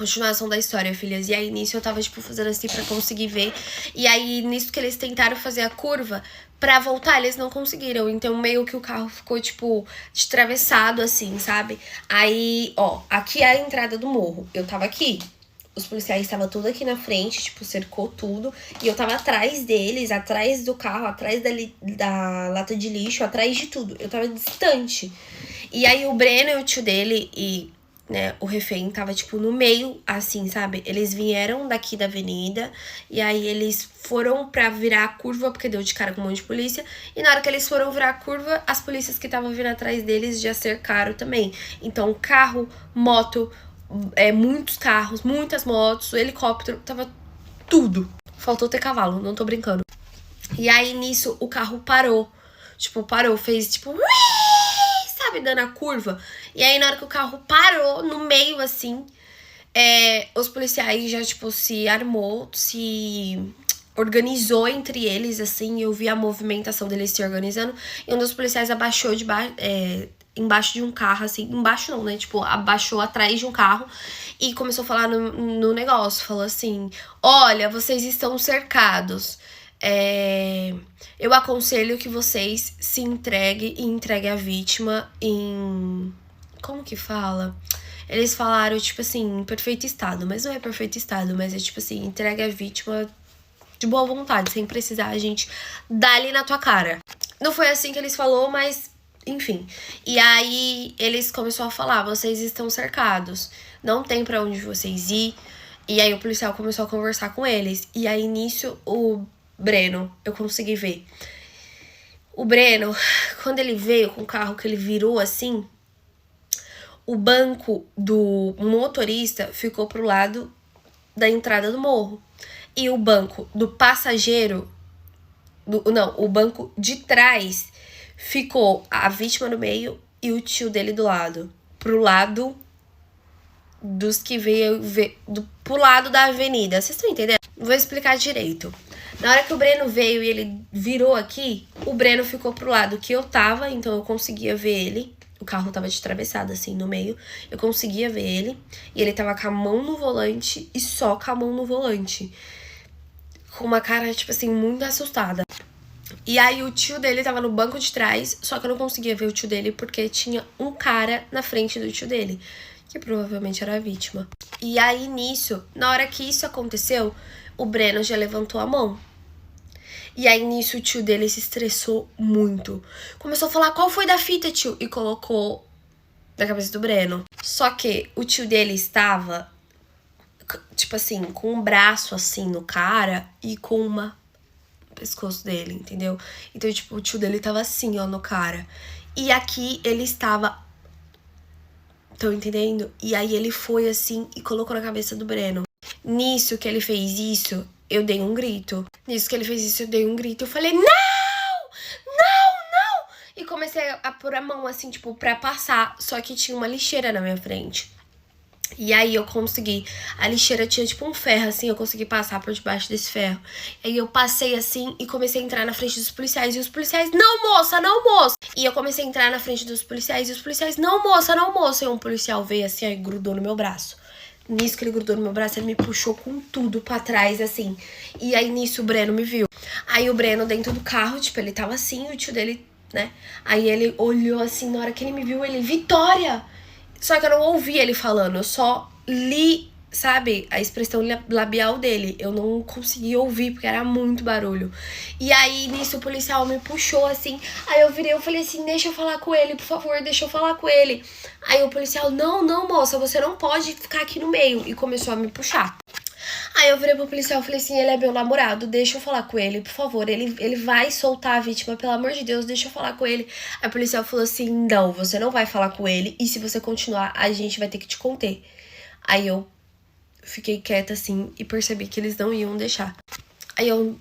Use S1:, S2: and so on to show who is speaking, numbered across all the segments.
S1: continuação da história, filhas. E aí, nisso, eu tava, tipo, fazendo assim pra conseguir ver. E aí, nisso que eles tentaram fazer a curva, pra voltar, eles não conseguiram. Então, meio que o carro ficou, tipo, atravessado, assim, sabe? Aí, ó, aqui é a entrada do morro. Eu tava aqui. Os policiais estavam tudo aqui na frente, tipo, cercou tudo. E eu tava atrás deles, atrás do carro, atrás da lata de lixo, atrás de tudo. Eu tava distante. E aí, o Breno e o tio dele e... né, o refém tava, tipo, no meio, assim, sabe? Eles vieram daqui da avenida e aí eles foram pra virar a curva, porque deu de cara com um monte de polícia. E na hora que eles foram virar a curva, as polícias que estavam vindo atrás deles já cercaram também. Então, carro, moto, muitos carros, muitas motos, helicóptero, tava tudo. Faltou ter cavalo, não tô brincando. E aí, nisso, o carro parou. Tipo, parou, fez, tipo... sabe, dando a curva. E aí, na hora que o carro parou, no meio, assim, os policiais já, tipo, se armou, se organizou entre eles, assim. Eu vi a movimentação deles se organizando. E um dos policiais abaixou embaixo de um carro, assim. Embaixo não, né? Tipo, abaixou atrás de um carro e começou a falar no negócio. Falou assim, olha, vocês estão cercados. Eu aconselho que vocês se entreguem e entreguem a vítima em... como que fala? Eles falaram, tipo assim, em perfeito estado. Mas não é perfeito estado, mas é tipo assim, entregue a vítima de boa vontade, sem precisar a gente dar ali na tua cara. Não foi assim que eles falaram, mas... enfim. E aí, eles começaram a falar, vocês estão cercados. Não tem pra onde vocês ir. E aí, o policial começou a conversar com eles. E aí, nisso, o Breno, eu consegui ver. O Breno, quando ele veio com o carro, que ele virou assim, o banco do motorista ficou pro lado da entrada do morro. E o banco do passageiro, o banco de trás, ficou a vítima no meio e o tio dele do lado. Pro lado dos que veio pro lado da avenida. Vocês estão entendendo? Vou explicar direito. Na hora que o Breno veio e ele virou aqui, o Breno ficou pro lado que eu tava, então eu conseguia ver ele. O carro tava atravessado assim no meio. Eu conseguia ver ele. E ele tava com a mão no volante e só com a mão no volante. Com uma cara, tipo assim, muito assustada. E aí o tio dele tava no banco de trás, só que eu não conseguia ver o tio dele porque tinha um cara na frente do tio dele, que provavelmente era a vítima. E aí nisso, na hora que isso aconteceu, o Breno já levantou a mão. E aí nisso o tio dele se estressou muito. Começou a falar, qual foi da fita, tio? E colocou na cabeça do Breno. Só que o tio dele estava, tipo assim, com um braço assim no cara e com uma no pescoço dele, entendeu? Então, tipo, o tio dele tava assim, ó, no cara. E aqui ele estava... Estão entendendo? E aí ele foi assim e colocou na cabeça do Breno. Nisso que ele fez isso, eu dei um grito. Nisso que ele fez isso, eu dei um grito. Eu falei, não! Não, não! E comecei a pôr a mão assim, tipo, pra passar. Só que tinha uma lixeira na minha frente. E aí eu consegui. A lixeira tinha tipo um ferro, assim, eu consegui passar por debaixo desse ferro. Aí eu passei assim e comecei a entrar na frente dos policiais. E os policiais, não, moça, não, moça! E eu comecei a entrar na frente dos policiais. E os policiais, não, moça, não, moça! E um policial veio assim, aí grudou no meu braço. Nisso que ele grudou no meu braço, ele me puxou com tudo pra trás, assim. E aí, nisso, o Breno me viu. Aí, o Breno, dentro do carro, tipo, ele tava assim, o tio dele, né? Aí, ele olhou assim, na hora que ele me viu, ele, Vitória! Só que eu não ouvi ele falando, eu só li, sabe, a expressão labial dele. Eu não consegui ouvir, porque era muito barulho. E aí, nisso, o policial me puxou, assim. Aí eu virei, eu falei assim, deixa eu falar com ele, por favor, deixa eu falar com ele. Aí o policial, não, moça, você não pode ficar aqui no meio. E começou a me puxar. Aí eu virei pro policial e falei assim, ele é meu namorado, deixa eu falar com ele, por favor. Ele vai soltar a vítima, pelo amor de Deus, deixa eu falar com ele. Aí o policial falou assim, não, você não vai falar com ele. E se você continuar, a gente vai ter que te conter. Aí eu fiquei quieta assim e percebi que eles não iam deixar. Aí eu,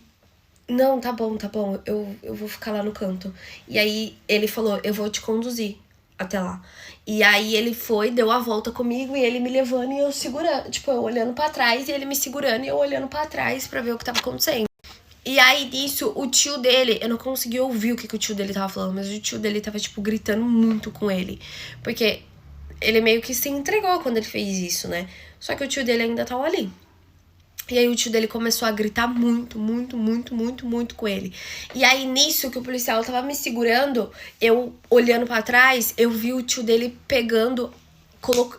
S1: não, tá bom, eu vou ficar lá no canto. E aí ele falou, eu vou te conduzir até lá. E aí ele foi, deu a volta comigo e ele me levando e eu segurando, tipo, eu olhando pra trás e ele me segurando e eu olhando pra trás pra ver o que tava acontecendo. E aí, nisso, o tio dele, eu não consegui ouvir o que o tio dele tava falando, mas o tio dele tava, tipo, gritando muito com ele. Porque ele meio que se entregou quando ele fez isso, né? Só que o tio dele ainda tava ali. E aí o tio dele começou a gritar muito, muito, muito, muito, muito com ele. E aí nisso que o policial tava me segurando, eu olhando pra trás, eu vi o tio dele pegando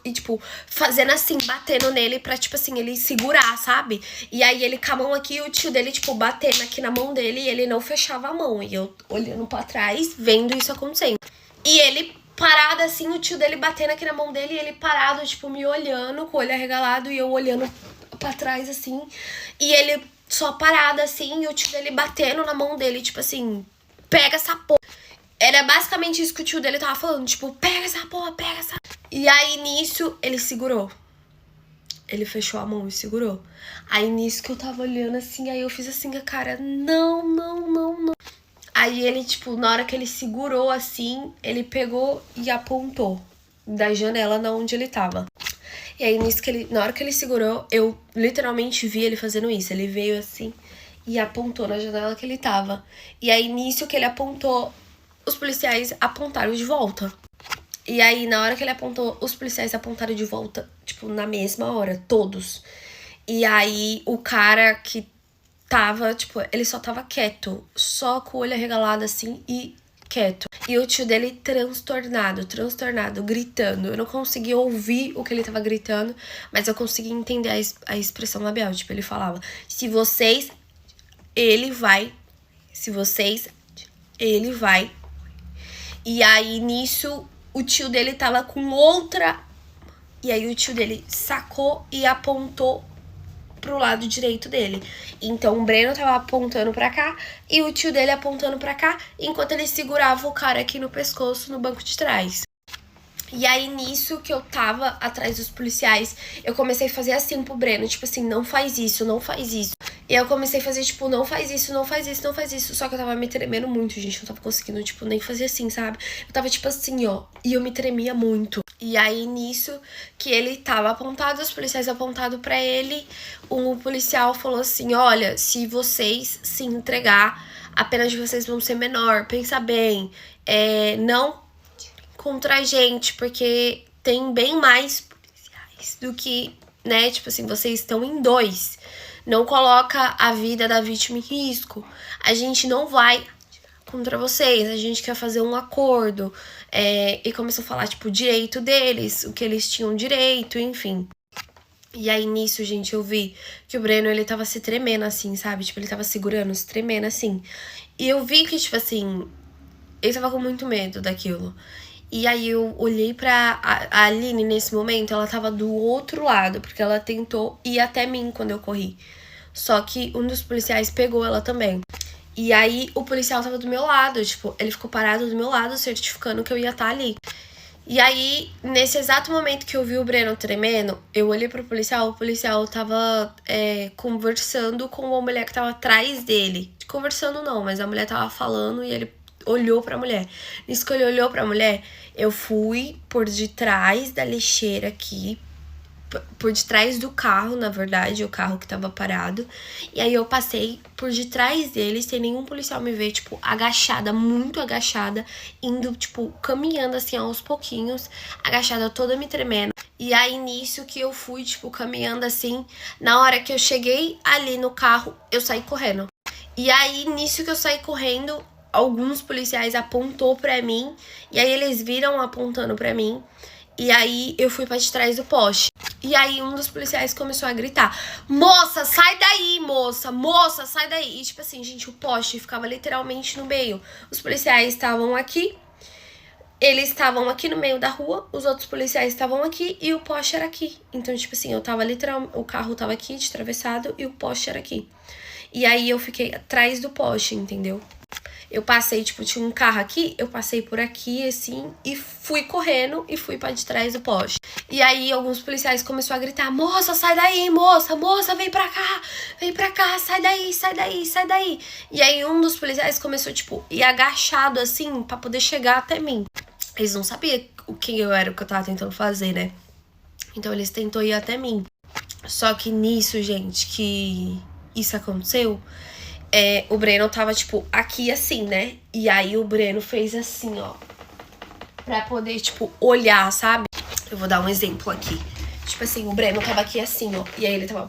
S1: e, tipo, fazendo assim, batendo nele pra, tipo assim, ele segurar, sabe? E aí ele com a mão aqui, o tio dele, tipo, batendo aqui na mão dele e ele não fechava a mão. E eu olhando pra trás, vendo isso acontecendo. E ele parado assim, o tio dele batendo aqui na mão dele e ele parado, tipo, me olhando, com o olho arregalado e eu olhando pra trás, assim. E ele só parado, assim, e o tio dele batendo na mão dele, tipo assim, pega essa porra. Era basicamente isso que o tio dele tava falando, tipo, pega essa porra, pega essa... E aí, nisso, ele segurou. Ele fechou a mão e segurou. Aí, nisso que eu tava olhando assim, aí eu fiz assim, a cara, não, não, não, não. Aí ele, tipo, na hora que ele segurou assim, ele pegou e apontou da janela na onde ele tava. E aí, nisso que ele, na hora que ele segurou, eu literalmente vi ele fazendo isso. Ele veio assim e apontou na janela que ele tava. E aí, nisso que ele apontou, os policiais apontaram de volta. E aí, na hora que ele apontou, os policiais apontaram de volta, tipo, na mesma hora, todos. E aí, o cara que tava, tipo, ele só tava quieto, só com o olho arregalado assim e quieto. E o tio dele transtornado, gritando. Eu não conseguia ouvir o que ele tava gritando, mas eu conseguia entender a expressão labial. Tipo, ele falava, se vocês, ele vai. Se vocês, ele vai. E aí, nisso, o tio dele tava com outra... E aí, o tio dele sacou e apontou pro lado direito dele. Então, o Breno tava apontando pra cá e o tio dele apontando pra cá, enquanto ele segurava o cara aqui no pescoço, no banco de trás. E aí, nisso que eu tava atrás dos policiais, eu comecei a fazer assim pro Breno, tipo assim, não faz isso, não faz isso. E eu comecei a fazer, tipo, não faz isso, não faz isso, não faz isso. Só que eu tava me tremendo muito, gente. Eu não tava conseguindo, tipo, nem fazer assim, sabe? Eu tava, tipo assim, ó. E eu me tremia muito. E aí, nisso que ele tava apontado, os policiais apontados pra ele, o policial falou assim, olha, se vocês se entregar, a pena de vocês vão ser menor. Pensa bem. Não contra a gente, porque tem bem mais policiais do que, né? Tipo assim, vocês estão em 2. Não coloca a vida da vítima em risco. A gente não vai contra vocês, a gente quer fazer um acordo. E começou a falar, tipo, o direito deles, o que eles tinham direito, enfim. E aí, nisso, gente, eu vi que o Breno, ele tava se tremendo, assim, sabe? Tipo, ele tava segurando, se tremendo, assim. E eu vi que, tipo assim, ele tava com muito medo daquilo. E aí eu olhei pra a Aline nesse momento, ela tava do outro lado, porque ela tentou ir até mim quando eu corri. Só que um dos policiais pegou ela também. E aí o policial tava do meu lado, tipo, ele ficou parado do meu lado, certificando que eu ia estar ali. E aí, nesse exato momento que eu vi o Breno tremendo, eu olhei pro policial, o policial tava conversando com uma mulher que tava atrás dele. Conversando não, mas a mulher tava falando e ele olhou pra mulher. Nisso que ele olhou pra mulher, eu fui por detrás da lixeira aqui, por detrás do carro, na verdade, o carro que tava parado. E aí eu passei por detrás dele, sem nenhum policial me ver, tipo, agachada, muito agachada, indo, tipo, caminhando assim aos pouquinhos, agachada toda me tremendo. E aí nisso que eu fui, tipo, caminhando assim, na hora que eu cheguei ali no carro, eu saí correndo. E aí nisso que eu saí correndo, alguns policiais apontou pra mim, e aí eles viram apontando pra mim, e aí eu fui pra trás do poste. E aí um dos policiais começou a gritar, moça, sai daí, moça, sai daí. E tipo assim, gente, o poste ficava literalmente no meio. Os policiais estavam aqui, eles estavam aqui no meio da rua, os outros policiais estavam aqui e o poste era aqui. Então, tipo assim, eu tava literalmente, o carro tava aqui, de atravessado, e o poste era aqui. E aí eu fiquei atrás do poste, entendeu? Eu passei, tipo, tinha um carro aqui, eu passei por aqui, assim, e fui correndo e fui pra de trás do poste. E aí, alguns policiais começaram a gritar, moça, sai daí, moça, vem pra cá, sai daí, sai daí, sai daí. E aí, um dos policiais começou, tipo, ir agachado, assim, pra poder chegar até mim. Eles não sabiam quem eu era, o que eu tava tentando fazer, né? Então, eles tentou ir até mim. Só que nisso, gente, que isso aconteceu... o Breno tava, tipo, aqui assim, né? E aí o Breno fez assim, ó. Pra poder, tipo, olhar, sabe? Eu vou dar um exemplo aqui. Tipo assim, o Breno tava aqui assim, ó. E aí ele tava